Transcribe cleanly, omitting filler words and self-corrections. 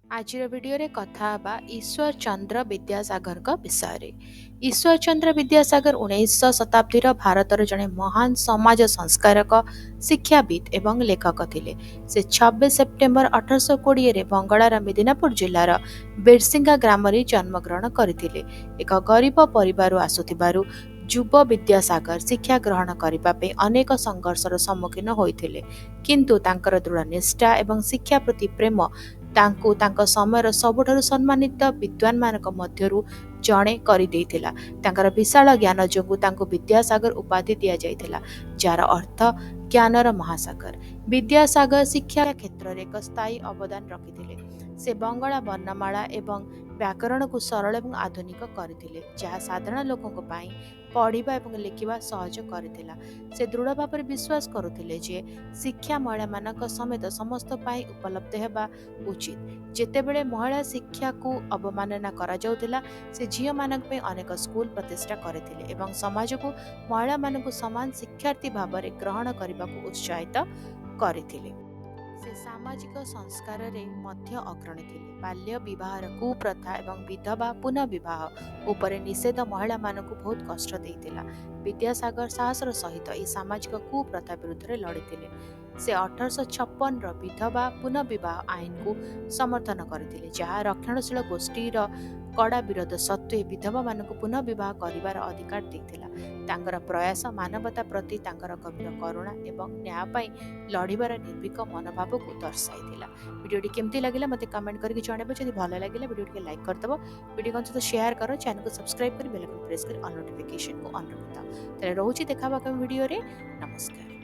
आजिर video कथा हेबा ईश्वर चंद्र विद्यासागर विषय। ईश्वर चंद्र विद्यासागर 19 शताब्दी भारतर जड़े महान समाज संस्कारक शिक्षाविद एवं लेखक थिले। से 26 सेप्टेम्बर 1820 बंगाल मिदनापुर जिलार बेरसिंगा ग्राम जन्मग्रहण करथिले। एक गरीब परिवार आसुथिबारु युव विद्यासागर शिक्षा ग्रहण करने अनेक संघर्षर सम्मुखीन होइथिले, किंतु तांकर दृढ़ निष्ठा एवं शिक्षा प्रति प्रेम तांको तांको समयर सबुठारु सम्मानित विद्वान मानक मध्यरु जणे करिदेइथिला। तांकर विशाल ज्ञान जोगु तांको विद्यासागर उपाधि दिया जाइथिला, जार अर्थ ज्ञानर महासागर। विद्यासागर शिक्षा क्षेत्र में एक स्थायी अवदान रखिथिले। से बंगला वर्णमाला एवं व्याकरण को सरल एवं आधुनिक करथिले, जहाँ साधारण लोकंक पई पढ़िबा एवं लिखिबा सहज करथिला। से दृढ़ भाव विश्वास करुथिले जे शिक्षा महिला मानक समेत समस्त पई उपलब्ध हेबा उचित। जेतेबेले महिला शिक्षा को अवमानना करा जाउथिला, से झियो मानक पे अनेक स्कूल प्रतिष्ठा करथिले एवं समाज को महिला मानक समान शिक्षार्थी भाव में ग्रहण करने को उत्साहित करथिले। से सामाजिक संस्कार रे मध्य अग्रणी थिले। बाल्य विवाहर कुप्रथा एवं विधवा पुनः विवाह उपरे निषेध महिला मानक बहुत कष्ट देइतिला। विद्यासागर साहसर सहित यह सामाजिक कुप्रथा विरुद्ध में लड़िथिले। से 1856 विधवा पुनः विवाह आईन को समर्थन करथिले, जहाँ रक्षणशील गोष्ठीर कड़ा विरोध सत्वे विधवा मानक पुनः विवाह करिवार अधिकार देइथिला। तांकर प्रयास मानवता प्रति तांकर गभीर करुणा एवं न्याय पाई लड़िबार निर्भीक मनोभाव को दर्शाइथिला। वीडियोटी केमती लगिला मते कमेंट करके जणाइबो। जदि भलो लागिला वीडियोटी लाइक करदबो, वीडियो को सहित शेयर करो, चैनल को सब्सक्राइब कर बेल आइकन प्रेस कर ऑल नोटिफिकेशन को ऑन रखिता। तले रहूची देखाबा वीडियो रे। नमस्कार।